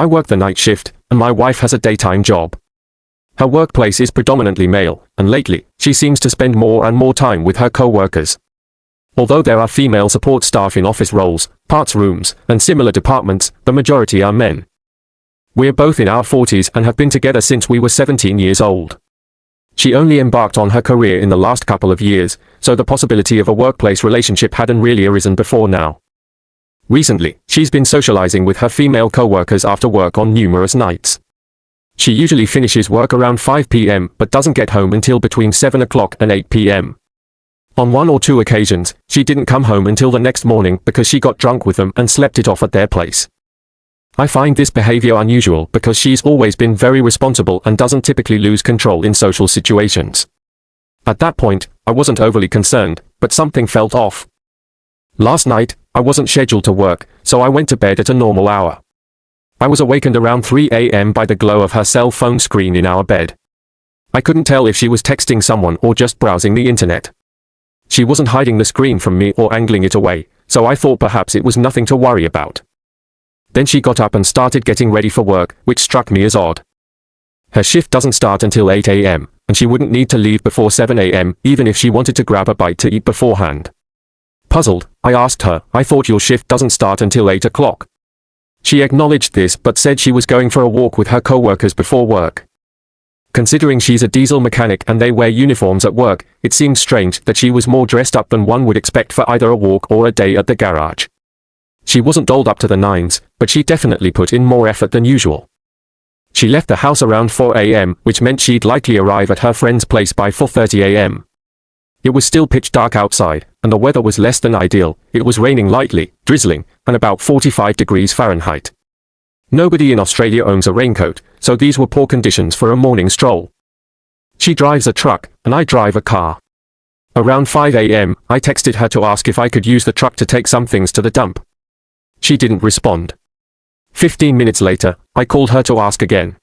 I work the night shift, and my wife has a daytime job. Her workplace is predominantly male, and lately, she seems to spend more and more time with her co-workers. Although there are female support staff in office roles, parts rooms, and similar departments, the majority are men. We're both in our 40s and have been together since we were 17 years old. She only embarked on her career in the last couple of years, so the possibility of a workplace relationship hadn't really arisen before now. Recently, she's been socializing with her female co-workers after work on numerous nights. She usually finishes work around 5 p.m. but doesn't get home until between 7 o'clock and 8 p.m. On 1 or 2 occasions, she didn't come home until the next morning because she got drunk with them and slept it off at their place. I find this behavior unusual because she's always been very responsible and doesn't typically lose control in social situations. At that point, I wasn't overly concerned, but something felt off. Last night, I wasn't scheduled to work, so I went to bed at a normal hour. I was awakened around 3 a.m. by the glow of her cell phone screen in our bed. I couldn't tell if she was texting someone or just browsing the internet. She wasn't hiding the screen from me or angling it away, so I thought perhaps it was nothing to worry about. Then she got up and started getting ready for work, which struck me as odd. Her shift doesn't start until 8 a.m., and she wouldn't need to leave before 7 a.m. even if she wanted to grab a bite to eat beforehand. Puzzled, I asked her, "I thought your shift doesn't start until 8 o'clock." She acknowledged this but said she was going for a walk with her co-workers before work. Considering she's a diesel mechanic and they wear uniforms at work, it seemed strange that she was more dressed up than one would expect for either a walk or a day at the garage. She wasn't dolled up to the nines, but she definitely put in more effort than usual. She left the house around 4 a.m., which meant she'd likely arrive at her friend's place by 4:30 a.m. It was still pitch dark outside, and the weather was less than ideal. It was raining lightly, drizzling, and about 45 degrees Fahrenheit. Nobody in Australia owns a raincoat, so these were poor conditions for a morning stroll. She drives a truck, and I drive a car. Around 5 a.m., I texted her to ask if I could use the truck to take some things to the dump. She didn't respond. 15 minutes later, I called her to ask again.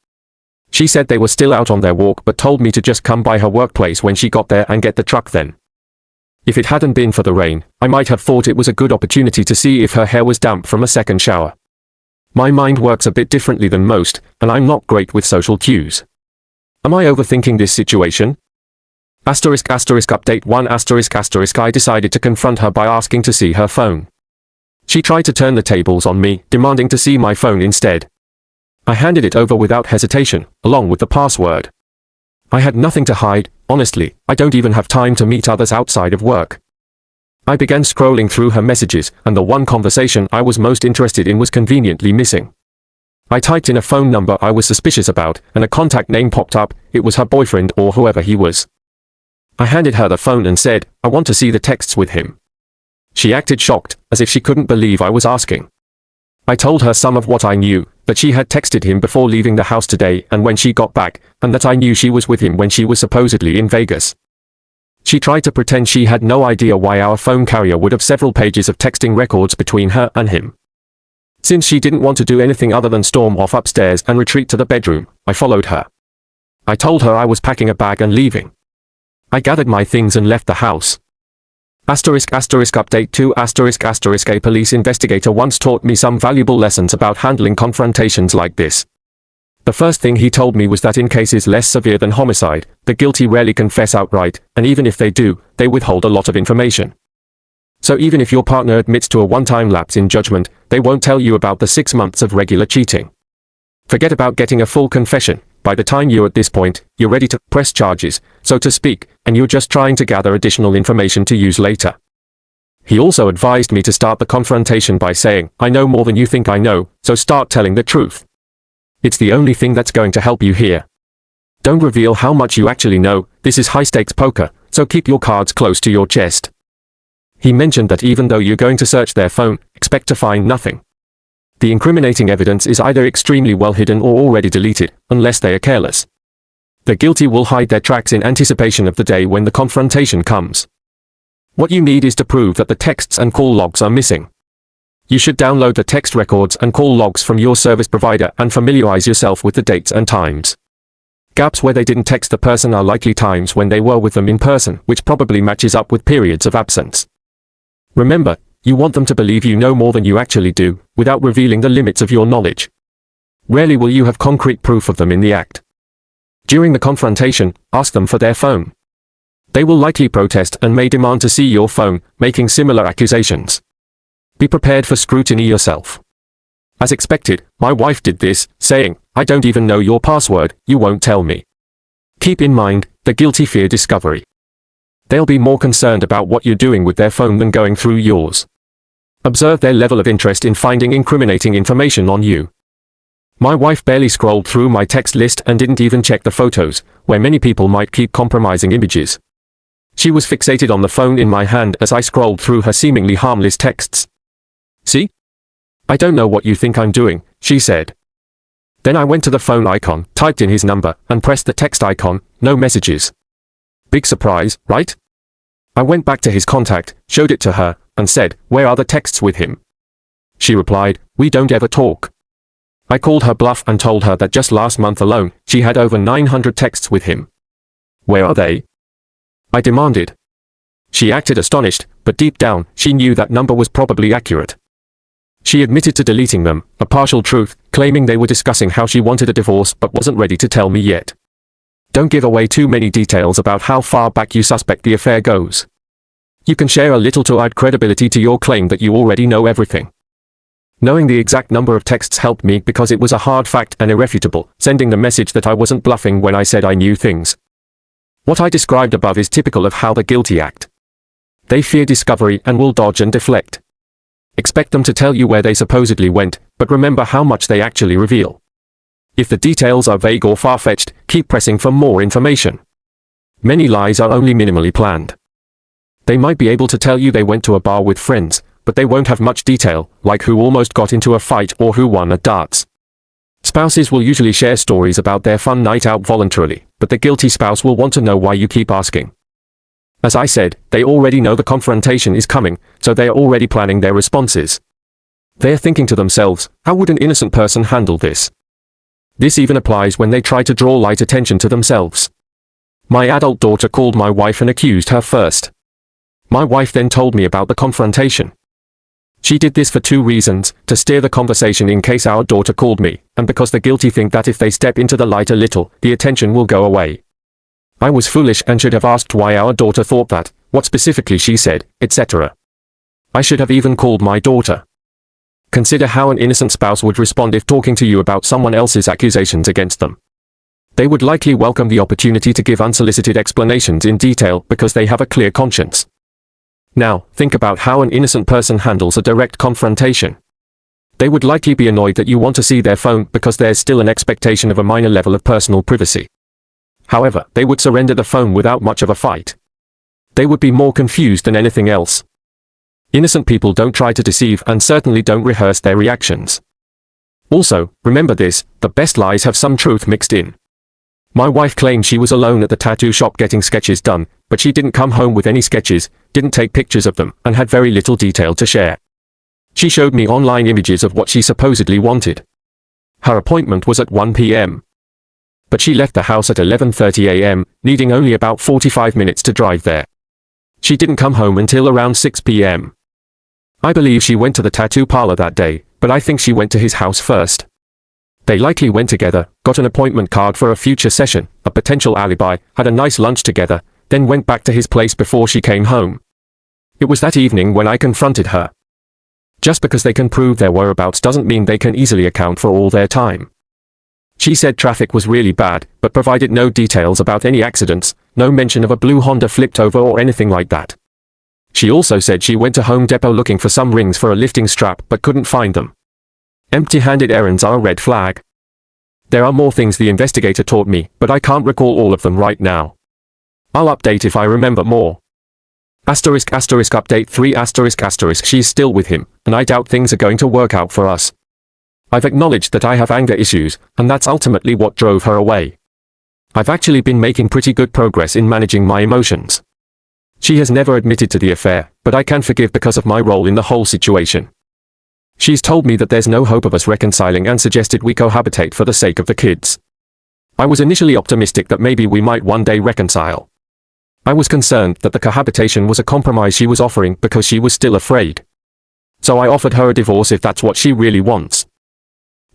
She said they were still out on their walk but told me to just come by her workplace when she got there and get the truck then. If it hadn't been for the rain, I might have thought it was a good opportunity to see if her hair was damp from a second shower. My mind works a bit differently than most, and I'm not great with social cues. Am I overthinking this situation? Update 1 I decided to confront her by asking to see her phone. She tried to turn the tables on me, demanding to see my phone instead. I handed it over without hesitation, along with the password. I had nothing to hide, honestly. I don't even have time to meet others outside of work. I began scrolling through her messages, and the one conversation I was most interested in was conveniently missing. I typed in a phone number I was suspicious about, and a contact name popped up. It was her boyfriend or whoever he was. I handed her the phone and said, "I want to see the texts with him." She acted shocked, as if she couldn't believe I was asking. I told her some of what I knew, that she had texted him before leaving the house today and when she got back, and that I knew she was with him when she was supposedly in Vegas. She tried to pretend she had no idea why our phone carrier would have several pages of texting records between her and him. Since she didn't want to do anything other than storm off upstairs and retreat to the bedroom, I followed her. I told her I was packing a bag and leaving. I gathered my things and left the house. Update 2 A police investigator once taught me some valuable lessons about handling confrontations like this. The first thing he told me was that in cases less severe than homicide, the guilty rarely confess outright, and even if they do, they withhold a lot of information. So even if your partner admits to a one-time lapse in judgment, they won't tell you about the 6 months of regular cheating. Forget about getting a full confession. By the time you're at this point, you're ready to press charges, so to speak, and you're just trying to gather additional information to use later. He also advised me to start the confrontation by saying, "I know more than you think I know, so start telling the truth. It's the only thing that's going to help you here. Don't reveal how much you actually know. This is high-stakes poker, so keep your cards close to your chest." He mentioned that even though you're going to search their phone, expect to find nothing. The incriminating evidence is either extremely well hidden or already deleted, unless they are careless. The guilty will hide their tracks in anticipation of the day when the confrontation comes. What you need is to prove that the texts and call logs are missing. You should download the text records and call logs from your service provider and familiarize yourself with the dates and times. Gaps where they didn't text the person are likely times when they were with them in person, which probably matches up with periods of absence. Remember, you want them to believe you know more than you actually do, without revealing the limits of your knowledge. Rarely will you have concrete proof of them in the act. During the confrontation, ask them for their phone. They will likely protest and may demand to see your phone, making similar accusations. Be prepared for scrutiny yourself. As expected, my wife did this, saying, "I don't even know your password, you won't tell me." Keep in mind, the guilty fear discovery. They'll be more concerned about what you're doing with their phone than going through yours. Observe their level of interest in finding incriminating information on you. My wife barely scrolled through my text list and didn't even check the photos, where many people might keep compromising images. She was fixated on the phone in my hand as I scrolled through her seemingly harmless texts. "See? I don't know what you think I'm doing," she said. Then I went to the phone icon, typed in his number, and pressed the text icon, no messages. Big surprise, right? I went back to his contact, showed it to her, and said, "Where are the texts with him?" She replied, "We don't ever talk." I called her bluff and told her that just last month alone, she had over 900 texts with him. "Where are they?" I demanded. She acted astonished, but deep down, she knew that number was probably accurate. She admitted to deleting them, a partial truth, claiming they were discussing how she wanted a divorce but wasn't ready to tell me yet. Don't give away too many details about how far back you suspect the affair goes. You can share a little to add credibility to your claim that you already know everything. Knowing the exact number of texts helped me because it was a hard fact and irrefutable, sending the message that I wasn't bluffing when I said I knew things. What I described above is typical of how the guilty act. They fear discovery and will dodge and deflect. Expect them to tell you where they supposedly went, but remember how much they actually reveal. If the details are vague or far-fetched, keep pressing for more information. Many lies are only minimally planned. They might be able to tell you they went to a bar with friends, but they won't have much detail, like who almost got into a fight or who won at darts. Spouses will usually share stories about their fun night out voluntarily, but the guilty spouse will want to know why you keep asking. As I said, they already know the confrontation is coming, so they are already planning their responses. They're thinking to themselves, how would an innocent person handle this? This even applies when they try to draw light attention to themselves. My adult daughter called my wife and accused her first. My wife then told me about the confrontation. She did this for two reasons, to steer the conversation in case our daughter called me, and because the guilty think that if they step into the light a little, the attention will go away. I was foolish and should have asked why our daughter thought that, what specifically she said, etc. I should have even called my daughter. Consider how an innocent spouse would respond if talking to you about someone else's accusations against them. They would likely welcome the opportunity to give unsolicited explanations in detail because they have a clear conscience. Now, think about how an innocent person handles a direct confrontation. They would likely be annoyed that you want to see their phone because there's still an expectation of a minor level of personal privacy. However, they would surrender the phone without much of a fight. They would be more confused than anything else. Innocent people don't try to deceive and certainly don't rehearse their reactions. Also, remember this, the best lies have some truth mixed in. My wife claimed she was alone at the tattoo shop getting sketches done, but she didn't come home with any sketches, didn't take pictures of them, and had very little detail to share. She showed me online images of what she supposedly wanted. Her appointment was at 1 p.m. But she left the house at 11:30 a.m., needing only about 45 minutes to drive there. She didn't come home until around 6 p.m. I believe she went to the tattoo parlor that day, but I think she went to his house first. They likely went together, got an appointment card for a future session, a potential alibi, had a nice lunch together, then went back to his place before she came home. It was that evening when I confronted her. Just because they can prove their whereabouts doesn't mean they can easily account for all their time. She said traffic was really bad, but provided no details about any accidents, no mention of a blue Honda flipped over or anything like that. She also said she went to Home Depot looking for some rings for a lifting strap but couldn't find them. Empty-handed errands are a red flag. There are more things the investigator taught me, but I can't recall all of them right now. I'll update if I remember more. Update 3 ***. She's still with him, and I doubt things are going to work out for us. I've acknowledged that I have anger issues, and that's ultimately what drove her away. I've actually been making pretty good progress in managing my emotions. She has never admitted to the affair, but I can forgive because of my role in the whole situation. She's told me that there's no hope of us reconciling and suggested we cohabitate for the sake of the kids. I was initially optimistic that maybe we might one day reconcile. I was concerned that the cohabitation was a compromise she was offering because she was still afraid. So I offered her a divorce if that's what she really wants.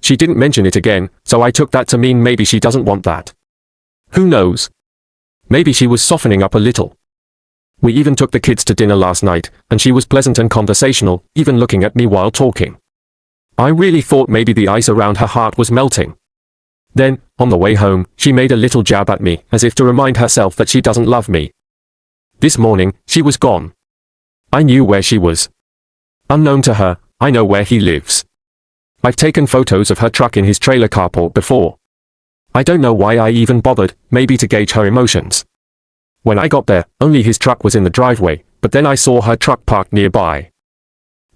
She didn't mention it again, so I took that to mean maybe she doesn't want that. Who knows? Maybe she was softening up a little. We even took the kids to dinner last night, and she was pleasant and conversational, even looking at me while talking. I really thought maybe the ice around her heart was melting. Then, on the way home, she made a little jab at me, as if to remind herself that she doesn't love me. This morning, she was gone. I knew where she was. Unknown to her, I know where he lives. I've taken photos of her truck in his trailer carport before. I don't know why I even bothered, maybe to gauge her emotions. When I got there, only his truck was in the driveway, but then I saw her truck parked nearby.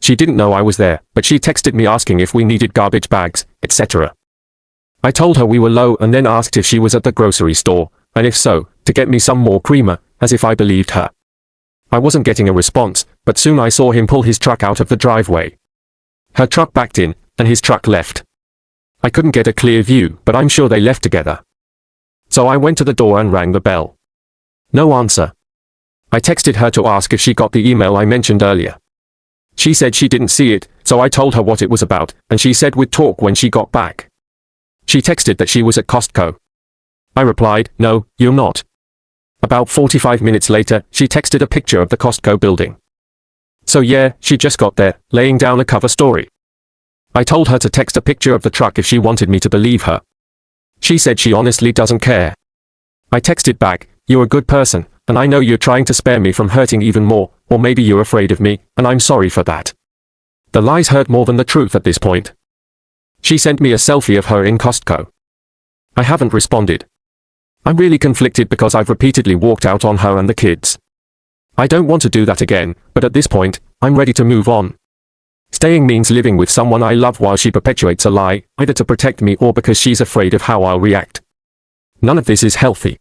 She didn't know I was there, but she texted me asking if we needed garbage bags, etc. I told her we were low and then asked if she was at the grocery store, and if so, to get me some more creamer, as if I believed her. I wasn't getting a response, but soon I saw him pull his truck out of the driveway. Her truck backed in, and his truck left. I couldn't get a clear view, but I'm sure they left together. So I went to the door and rang the bell. No answer. I texted her to ask if she got the email I mentioned earlier. She said she didn't see it, so I told her what it was about, and she said we'd talk when she got back. She texted that she was at Costco. I replied, no, you're not. About 45 minutes later, she texted a picture of the Costco building. So yeah, she just got there, laying down a cover story. I told her to text a picture of the truck if she wanted me to believe her. She said she honestly doesn't care. I texted back, you're a good person, and I know you're trying to spare me from hurting even more, or maybe you're afraid of me, and I'm sorry for that. The lies hurt more than the truth at this point. She sent me a selfie of her in Costco. I haven't responded. I'm really conflicted because I've repeatedly walked out on her and the kids. I don't want to do that again, but at this point, I'm ready to move on. Staying means living with someone I love while she perpetuates a lie, either to protect me or because she's afraid of how I'll react. None of this is healthy.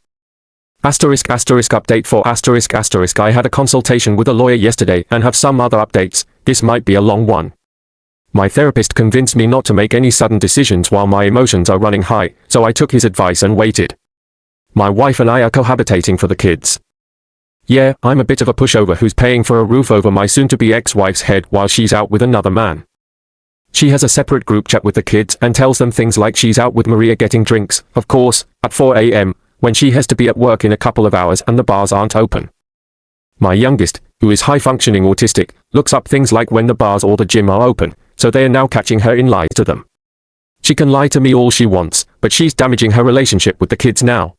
Update for I had a consultation with a lawyer yesterday and have some other updates. This might be a long one. My therapist convinced me not to make any sudden decisions while my emotions are running high, so I took his advice and waited. My wife and I are cohabitating for the kids. Yeah, I'm a bit of a pushover who's paying for a roof over my soon-to-be ex-wife's head while she's out with another man. She has a separate group chat with the kids and tells them things like she's out with Maria getting drinks, of course, at 4 a.m., when she has to be at work in a couple of hours and the bars aren't open. My youngest, who is high-functioning autistic, looks up things like when the bars or the gym are open, so they are now catching her in lies to them. She can lie to me all she wants, but she's damaging her relationship with the kids now.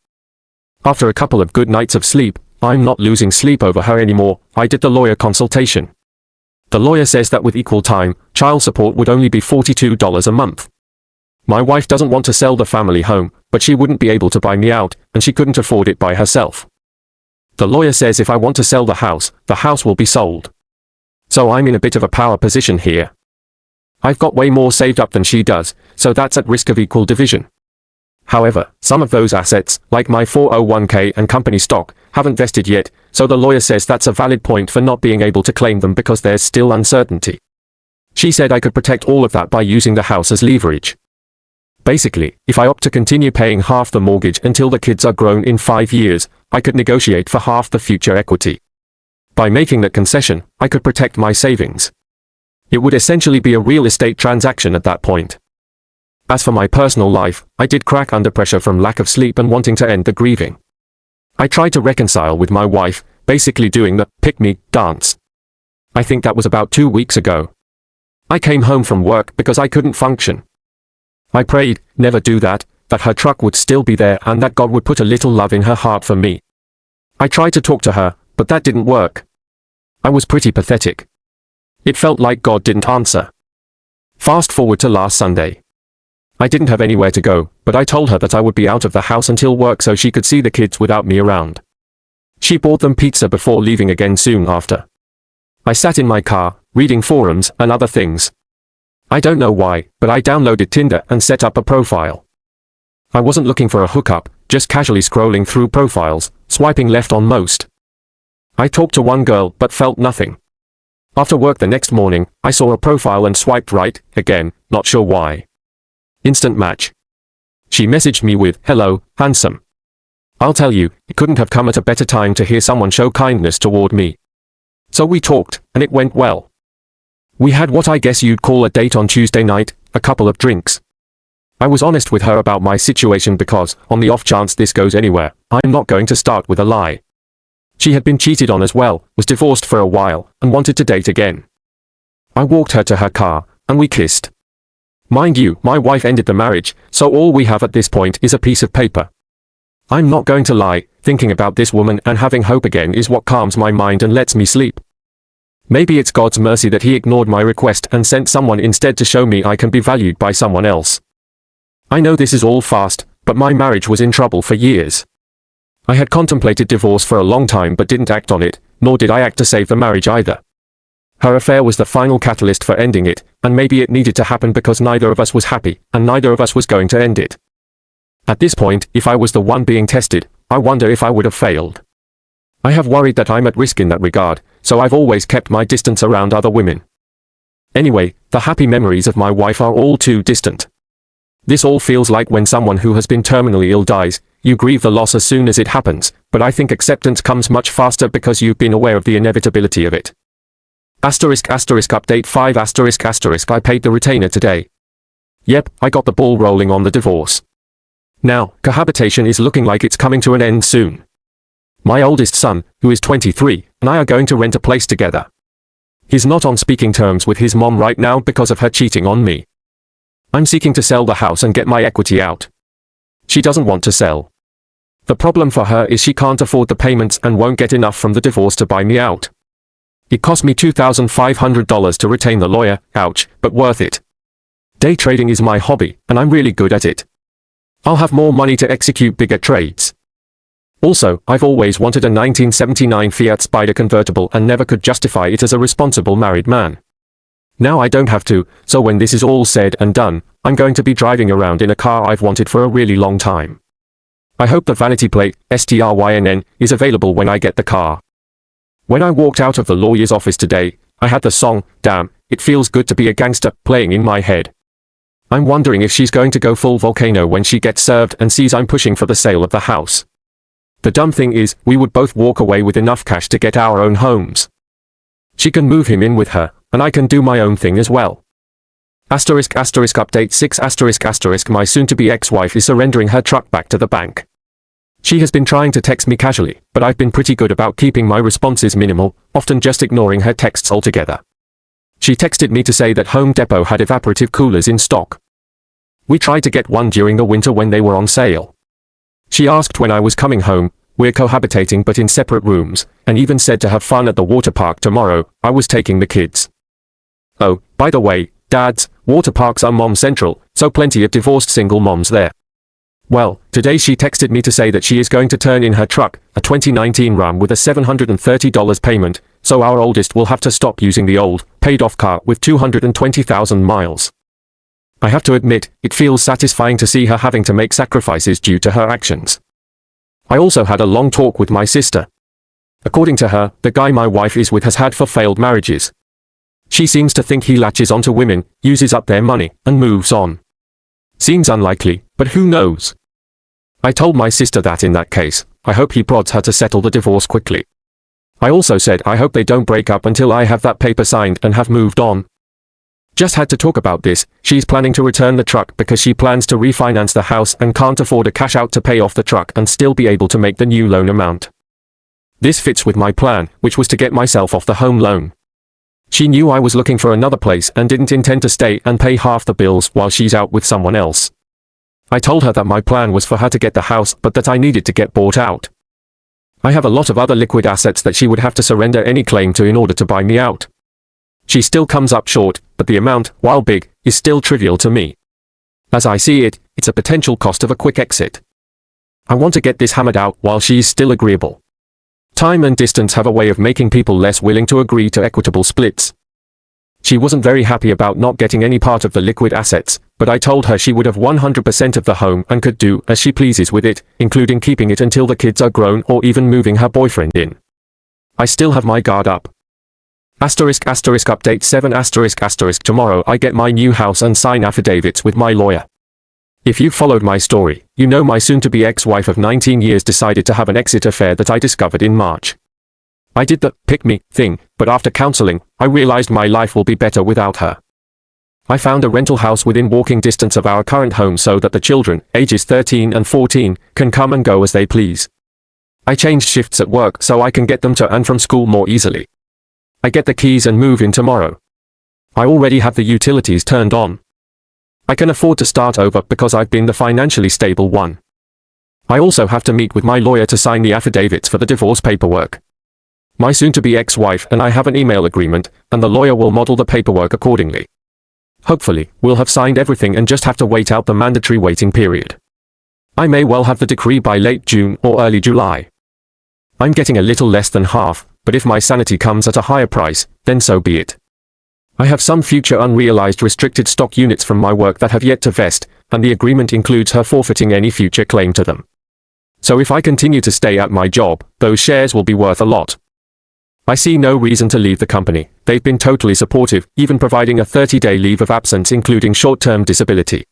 After a couple of good nights of sleep, I'm not losing sleep over her anymore. I did the lawyer consultation. The lawyer says that with equal time, child support would only be $42 a month. My wife doesn't want to sell the family home, but she wouldn't be able to buy me out, and she couldn't afford it by herself. The lawyer says if I want to sell the house will be sold. So I'm in a bit of a power position here. I've got way more saved up than she does, so that's at risk of equal division. However, some of those assets, like my 401k and company stock, haven't vested yet, so the lawyer says that's a valid point for not being able to claim them because there's still uncertainty. She said I could protect all of that by using the house as leverage. Basically, if I opt to continue paying half the mortgage until the kids are grown in 5 years, I could negotiate for half the future equity. By making that concession, I could protect my savings. It would essentially be a real estate transaction at that point. As for my personal life, I did crack under pressure from lack of sleep and wanting to end the grieving. I tried to reconcile with my wife, basically doing the pick-me dance. I think that was about 2 weeks ago. I came home from work because I couldn't function. I prayed, never do that her truck would still be there and that God would put a little love in her heart for me. I tried to talk to her, but that didn't work. I was pretty pathetic. It felt like God didn't answer. Fast forward to last Sunday. I didn't have anywhere to go, but I told her that I would be out of the house until work so she could see the kids without me around. She bought them pizza before leaving again soon after. I sat in my car, reading forums and other things. I don't know why, but I downloaded Tinder and set up a profile. I wasn't looking for a hookup, just casually scrolling through profiles, swiping left on most. I talked to one girl but felt nothing. After work the next morning, I saw a profile and swiped right, again, not sure why. Instant match. She messaged me with, "Hello, handsome." I'll tell you, it couldn't have come at a better time to hear someone show kindness toward me. So we talked, and it went well. We had what I guess you'd call a date on Tuesday night, a couple of drinks. I was honest with her about my situation because, on the off chance this goes anywhere, I'm not going to start with a lie. She had been cheated on as well, was divorced for a while, and wanted to date again. I walked her to her car, and we kissed. Mind you, my wife ended the marriage, so all we have at this point is a piece of paper. I'm not going to lie, thinking about this woman and having hope again is what calms my mind and lets me sleep. Maybe it's God's mercy that he ignored my request and sent someone instead to show me I can be valued by someone else. I know this is all fast, but my marriage was in trouble for years. I had contemplated divorce for a long time but didn't act on it, nor did I act to save the marriage either. Her affair was the final catalyst for ending it, and maybe it needed to happen because neither of us was happy, and neither of us was going to end it. At this point, if I was the one being tested, I wonder if I would have failed. I have worried that I'm at risk in that regard, so I've always kept my distance around other women. Anyway, the happy memories of my wife are all too distant. This all feels like when someone who has been terminally ill dies, you grieve the loss as soon as it happens, but I think acceptance comes much faster because you've been aware of the inevitability of it. Update 5 I paid the retainer today. Yep, I got the ball rolling on the divorce. Now, cohabitation is looking like it's coming to an end soon. My oldest son, who is 23, and I are going to rent a place together. He's not on speaking terms with his mom right now because of her cheating on me. I'm seeking to sell the house and get my equity out. She doesn't want to sell. The problem for her is she can't afford the payments and won't get enough from the divorce to buy me out. It cost me $2,500 to retain the lawyer, ouch, but worth it. Day trading is my hobby, and I'm really good at it. I'll have more money to execute bigger trades. Also, I've always wanted a 1979 Fiat Spider convertible and never could justify it as a responsible married man. Now I don't have to, so when this is all said and done, I'm going to be driving around in a car I've wanted for a really long time. I hope the vanity plate, STRYNN, is available when I get the car. When I walked out of the lawyer's office today, I had the song, Damn, It Feels Good to Be a Gangster, playing in my head. I'm wondering if she's going to go full volcano when she gets served and sees I'm pushing for the sale of the house. The dumb thing is, we would both walk away with enough cash to get our own homes. She can move him in with her, and I can do my own thing as well. Update 6 My soon-to-be ex-wife is surrendering her truck back to the bank. She has been trying to text me casually, but I've been pretty good about keeping my responses minimal, often just ignoring her texts altogether. She texted me to say that Home Depot had evaporative coolers in stock. We tried to get one during the winter when they were on sale. She asked when I was coming home, we're cohabitating but in separate rooms, and even said to have fun at the water park tomorrow, I was taking the kids. Oh, by the way, dads, water parks are mom central, so plenty of divorced single moms there. Well, today she texted me to say that she is going to turn in her truck, a 2019 Ram with a $730 payment, so our oldest will have to stop using the old, paid-off car with 220,000 miles. I have to admit, it feels satisfying to see her having to make sacrifices due to her actions. I also had a long talk with my sister. According to her, the guy my wife is with has had 4 failed marriages. She seems to think he latches onto women, uses up their money, and moves on. Seems unlikely, but who knows? I told my sister that in that case, I hope he prods her to settle the divorce quickly. I also said I hope they don't break up until I have that paper signed and have moved on. Just had to talk about this, she's planning to return the truck because she plans to refinance the house and can't afford a cash out to pay off the truck and still be able to make the new loan amount. This fits with my plan, which was to get myself off the home loan. She knew I was looking for another place and didn't intend to stay and pay half the bills while she's out with someone else. I told her that my plan was for her to get the house but that I needed to get bought out. I have a lot of other liquid assets that she would have to surrender any claim to in order to buy me out. She still comes up short, but the amount, while big, is still trivial to me. As I see it, it's a potential cost of a quick exit. I want to get this hammered out while she's still agreeable. Time and distance have a way of making people less willing to agree to equitable splits. She wasn't very happy about not getting any part of the liquid assets, but I told her she would have 100% of the home and could do as she pleases with it, including keeping it until the kids are grown or even moving her boyfriend in. I still have my guard up. Update 7 Tomorrow I get my new house and sign affidavits with my lawyer. If you've followed my story, you know my soon-to-be ex-wife of 19 years decided to have an exit affair that I discovered in March. I did the pick me thing, but after counseling, I realized my life will be better without her. I found a rental house within walking distance of our current home so that the children, ages 13 and 14, can come and go as they please. I changed shifts at work so I can get them to and from school more easily. I get the keys and move in tomorrow. I already have the utilities turned on. I can afford to start over because I've been the financially stable one. I also have to meet with my lawyer to sign the affidavits for the divorce paperwork. My soon-to-be ex-wife and I have an email agreement, and the lawyer will model the paperwork accordingly. Hopefully, we'll have signed everything and just have to wait out the mandatory waiting period. I may well have the decree by late June or early July. I'm getting a little less than half, but if my sanity comes at a higher price, then so be it. I have some future unrealized restricted stock units from my work that have yet to vest, and the agreement includes her forfeiting any future claim to them. So if I continue to stay at my job, those shares will be worth a lot. I see no reason to leave the company. They've been totally supportive, even providing a 30-day leave of absence including short-term disability.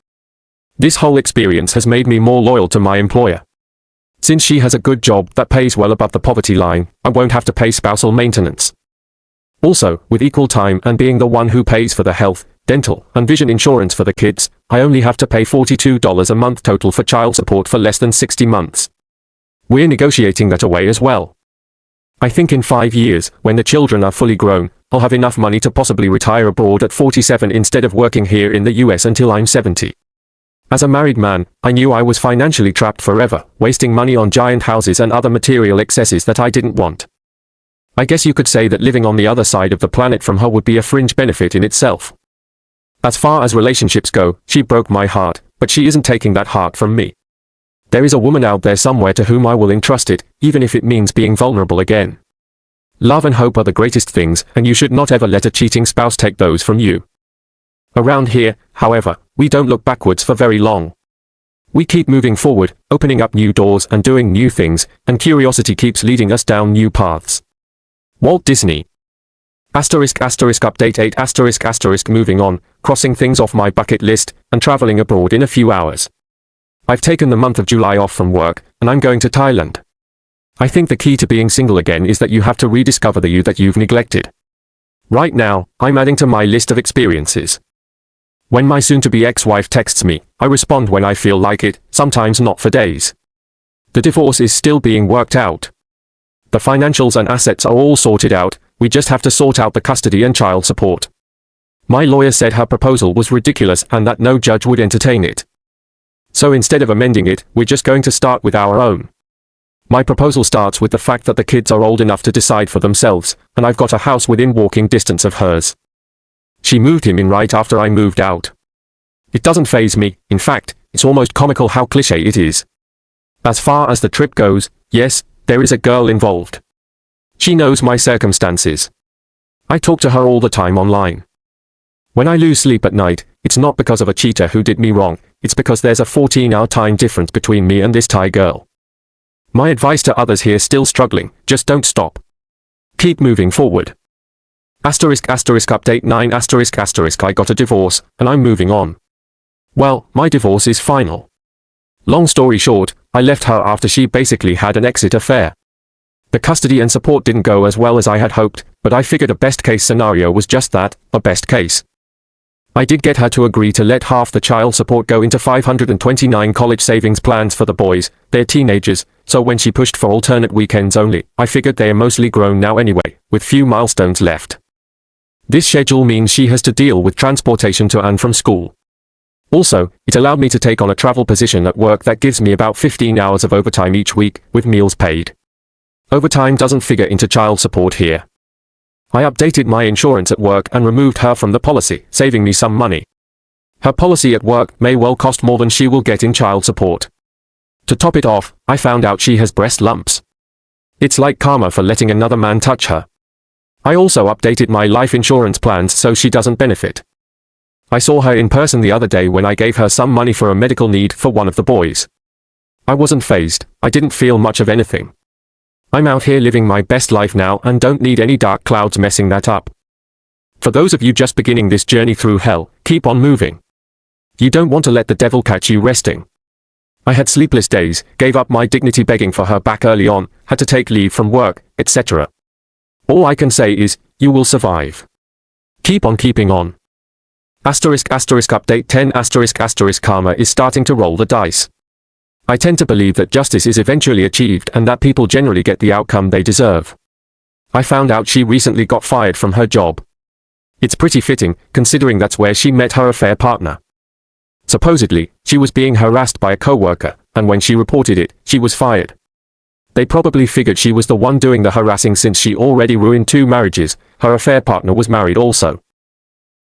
This whole experience has made me more loyal to my employer. Since she has a good job that pays well above the poverty line, I won't have to pay spousal maintenance. Also, with equal time and being the one who pays for the health, dental, and vision insurance for the kids, I only have to pay $42 a month total for child support for less than 60 months. We're negotiating that away as well. I think in 5 years, when the children are fully grown, I'll have enough money to possibly retire abroad at 47 instead of working here in the US until I'm 70. As a married man, I knew I was financially trapped forever, wasting money on giant houses and other material excesses that I didn't want. I guess you could say that living on the other side of the planet from her would be a fringe benefit in itself. As far as relationships go, she broke my heart, but she isn't taking that heart from me. There is a woman out there somewhere to whom I will entrust it, even if it means being vulnerable again. Love and hope are the greatest things, and you should not ever let a cheating spouse take those from you. Around here, however, we don't look backwards for very long. We keep moving forward, opening up new doors and doing new things, and curiosity keeps leading us down new paths. Walt Disney. Update 8 moving on, crossing things off my bucket list, and traveling abroad in a few hours. I've taken the month of July off from work, and I'm going to Thailand. I think the key to being single again is that you have to rediscover the you that you've neglected. Right now, I'm adding to my list of experiences. When my soon-to-be ex-wife texts me, I respond when I feel like it, sometimes not for days. The divorce is still being worked out. The financials and assets are all sorted out, we just have to sort out the custody and child support. My lawyer said her proposal was ridiculous and that no judge would entertain it. So instead of amending it, we're just going to start with our own. My proposal starts with the fact that the kids are old enough to decide for themselves, and I've got a house within walking distance of hers. She moved him in right after I moved out. It doesn't faze me, in fact, it's almost comical how cliché it is. As far as the trip goes, yes, there is a girl involved. She knows my circumstances. I talk to her all the time online. When I lose sleep at night, it's not because of a cheater who did me wrong, it's because there's a 14-hour time difference between me and this Thai girl. My advice to others here still struggling, just don't stop. Keep moving forward. Update 9 I got a divorce, and I'm moving on. Well, my divorce is final. Long story short, I left her after she basically had an exit affair. The custody and support didn't go as well as I had hoped, but I figured a best-case scenario was just that, a best case. I did get her to agree to let half the child support go into 529 college savings plans for the boys, they're teenagers, so when she pushed for alternate weekends only, I figured they're mostly grown now anyway, with few milestones left. This schedule means she has to deal with transportation to and from school. Also, it allowed me to take on a travel position at work that gives me about 15 hours of overtime each week, with meals paid. Overtime doesn't figure into child support here. I updated my insurance at work and removed her from the policy, saving me some money. Her policy at work may well cost more than she will get in child support. To top it off, I found out she has breast lumps. It's like karma for letting another man touch her. I also updated my life insurance plans so she doesn't benefit. I saw her in person the other day when I gave her some money for a medical need for one of the boys. I wasn't fazed, I didn't feel much of anything. I'm out here living my best life now and don't need any dark clouds messing that up. For those of you just beginning this journey through hell, keep on moving. You don't want to let the devil catch you resting. I had sleepless days, gave up my dignity begging for her back early on, had to take leave from work, etc. All I can say is, you will survive. Keep on keeping on. Update 10 karma is starting to roll the dice. I tend to believe that justice is eventually achieved and that people generally get the outcome they deserve. I found out she recently got fired from her job. It's pretty fitting, considering that's where she met her affair partner. Supposedly, she was being harassed by a coworker, and when she reported it, she was fired. They probably figured she was the one doing the harassing since she already ruined 2 marriages. Her affair partner was married also.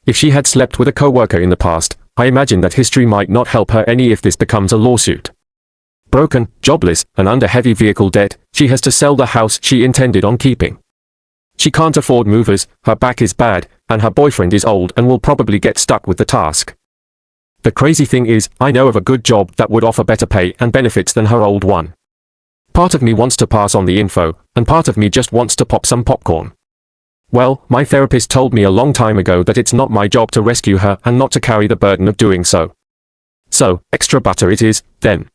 If she had slept with a coworker in the past, I imagine that history might not help her any if this becomes a lawsuit. Broken, jobless, and under heavy vehicle debt, she has to sell the house she intended on keeping. She can't afford movers, her back is bad, and her boyfriend is old and will probably get stuck with the task. The crazy thing is, I know of a good job that would offer better pay and benefits than her old one. Part of me wants to pass on the info, and part of me just wants to pop some popcorn. Well, my therapist told me a long time ago that it's not my job to rescue her and not to carry the burden of doing so. So, extra butter it is, then.